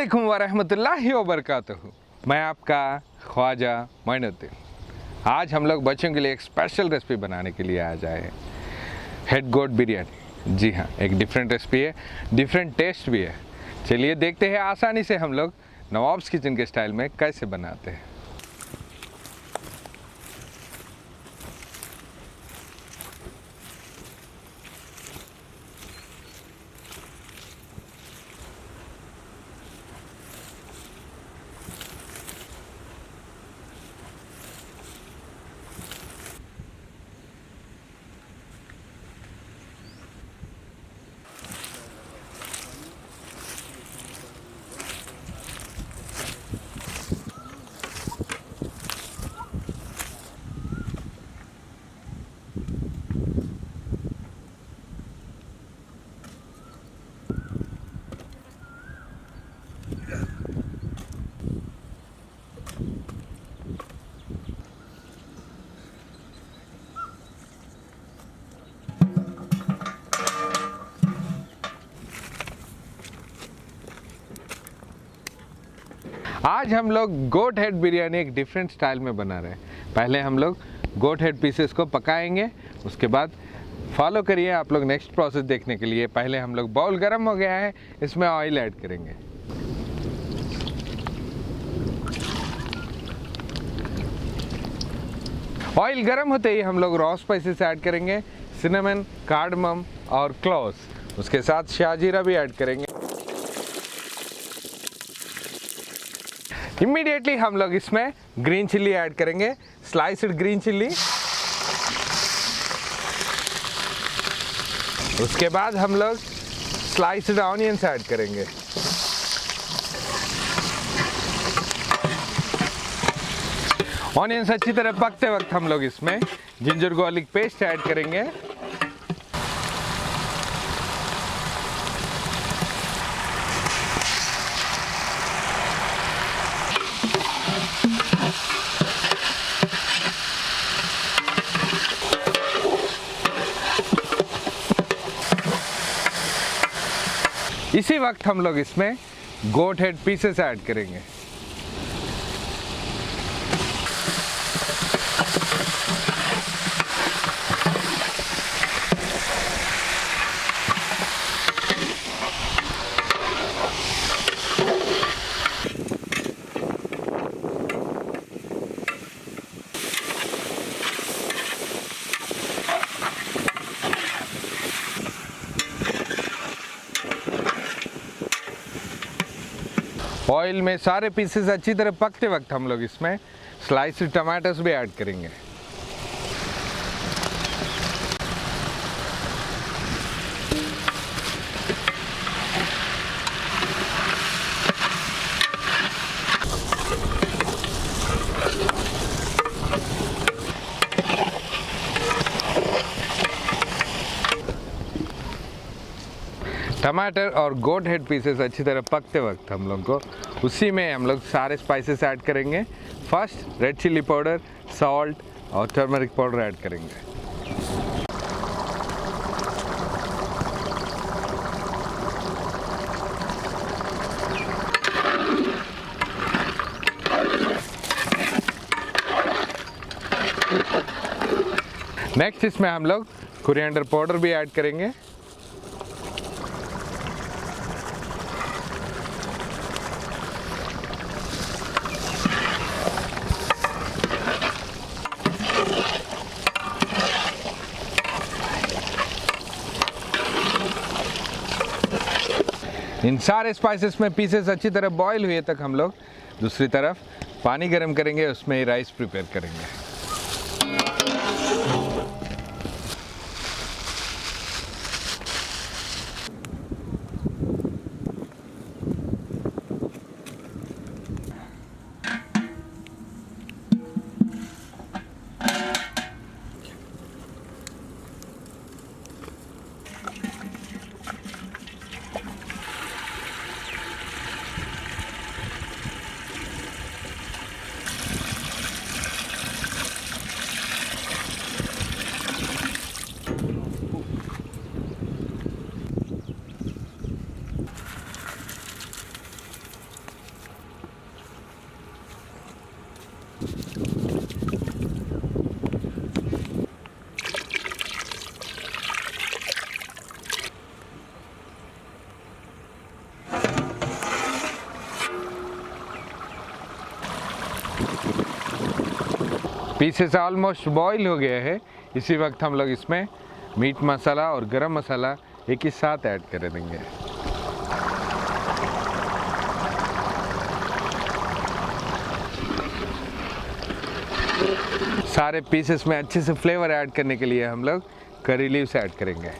अस्सलामुअलैकुम वरहमतुल्लाहि वबरकातुहू। मैं आपका ख्वाजा मोइनुद्दीन। आज हम लोग बच्चों के लिए एक स्पेशल रेसिपी बनाने के लिए आ जाए हैं, हेड गोट बिरयानी। जी हाँ, एक डिफरेंट रेसिपी है, डिफरेंट टेस्ट भी है। चलिए देखते हैं आसानी से हम लोग नवाब्स किचन के स्टाइल में कैसे बनाते हैं। आज हम लोग गोट हेड बिरयानी एक डिफरेंट स्टाइल में बना रहे हैं। पहले हम लोग गोट हेड पीसेस को पकाएंगे, उसके बाद फॉलो करिए आप लोग नेक्स्ट प्रोसेस देखने के लिए। पहले हम लोग बाउल गर्म हो गया है, इसमें ऑयल ऐड करेंगे। ऑयल गर्म होते ही हम लोग रॉ स्पाइसेस ऐड करेंगे, सिनेमन, कार्डमम और क्लोव्स। उसके साथ शाहजीरा भी ऐड करेंगे। इमीडिएटली हम लोग इसमें ग्रीन चिल्ली ऐड करेंगे, स्लाइस्ड ग्रीन चिल्ली। उसके बाद हम लोग स्लाइस्ड ऑनियंस ऐड करेंगे। ऑनियंस अच्छी तरह पकते वक्त हम लोग इसमें जिंजर गार्लिक पेस्ट ऐड करेंगे। इसी वक्त हम लोग इसमें गोट हेड पीसेस ऐड करेंगे। ऑयल में सारे पीसेस अच्छी तरह पकते वक्त हम लोग इसमें स्लाइस्ड टमाटर्स भी ऐड करेंगे। टमाटर और गोट हेड पीसेस अच्छी तरह पकते वक्त हम लोग को उसी में हम लोग सारे स्पाइसेस ऐड करेंगे। First red chilli powder, salt और टर्मरिक पाउडर ऐड करेंगे। नेक्स्ट इसमें हम लोग कोरिएंडर पाउडर भी ऐड करेंगे। इन सारे स्पाइसेस में पीसेस अच्छी तरह बॉईल हुए तक हम लोग दूसरी तरफ पानी गर्म करेंगे, उसमें राइस प्रिपेयर करेंगे। पीसेस ऑलमोस्ट बॉईल हो गया है। इसी वक्त हम लोग इसमें मीट मसाला और गरम मसाला एक ही साथ ऐड कर देंगे। सारे पीसेस में अच्छे से फ्लेवर ऐड करने के लिए हम लोग करी लीव्स ऐड करेंगे।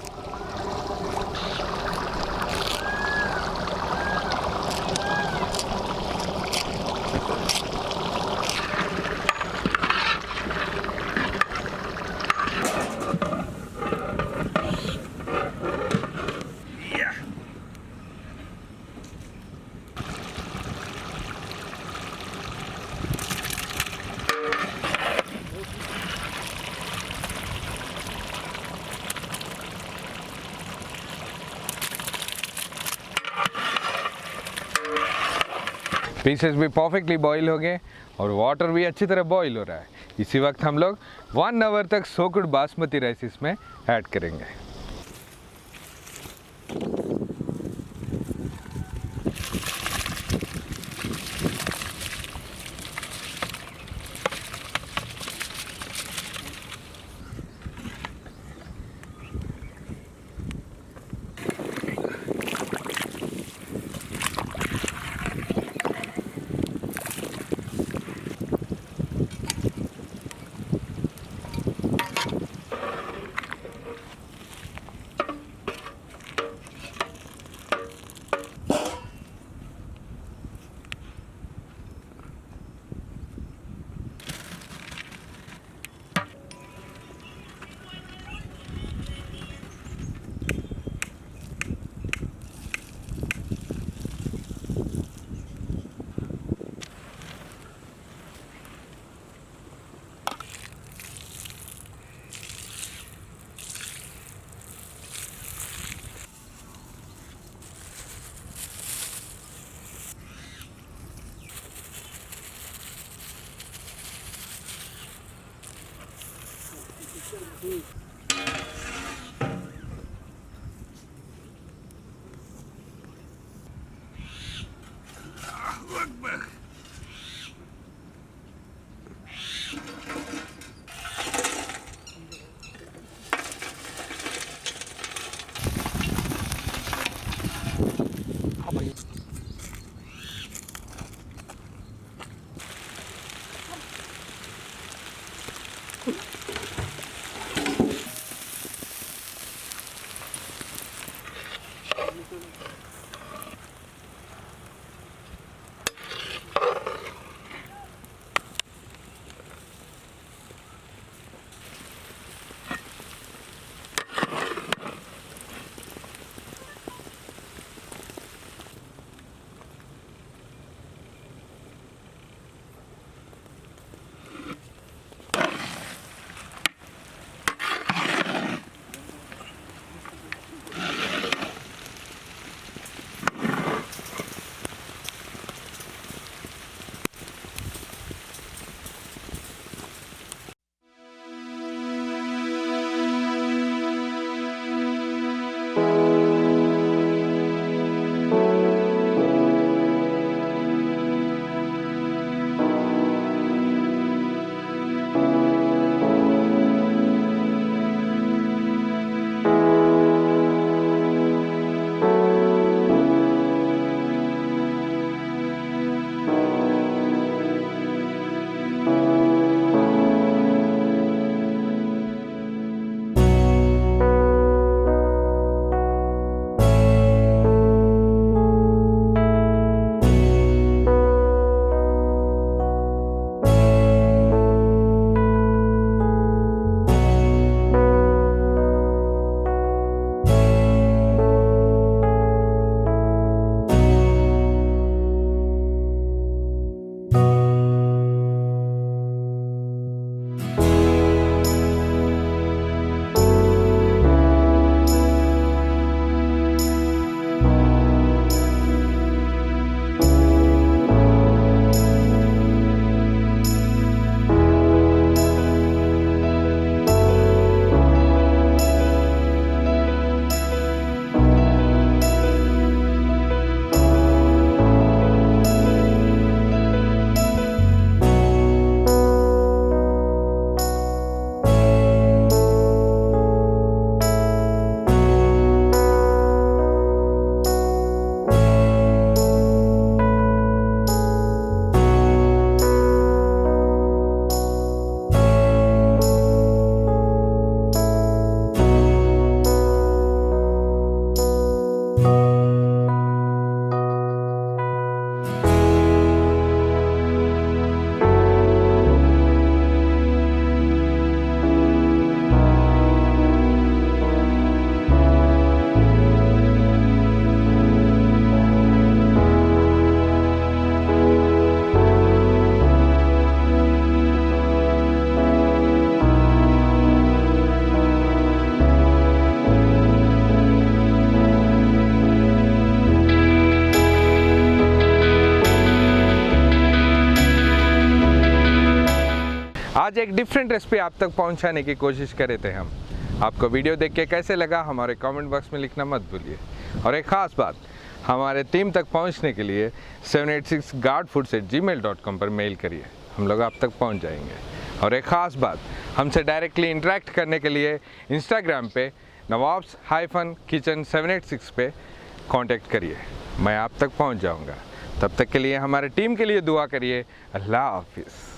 पीसेस भी परफेक्टली बॉईल हो गए और वाटर भी अच्छी तरह बॉईल हो रहा है। इसी वक्त हम लोग 1 आवर तक सोक्ड बासमती राइस इसमें ऐड करेंगे। आज एक डिफरेंट रेसिपी आप तक पहुंचाने की कोशिश करे थे हम। आपको वीडियो देख के कैसे लगा हमारे कमेंट बॉक्स में लिखना मत भूलिए। और एक ख़ास बात, हमारे टीम तक पहुंचने के लिए 786guardfoods@gmail.com पर मेल करिए, हम लोग आप तक पहुंच जाएंगे। और एक ख़ास बात, हमसे डायरेक्टली इंटरेक्ट करने के लिए इंस्टाग्राम पे Nawabs-kitchen786 पे कांटेक्ट करिए, मैं आप तक पहुंच जाऊंगा। तब तक के लिए हमारे टीम के लिए दुआ करिए। अल्लाह हाफिज़।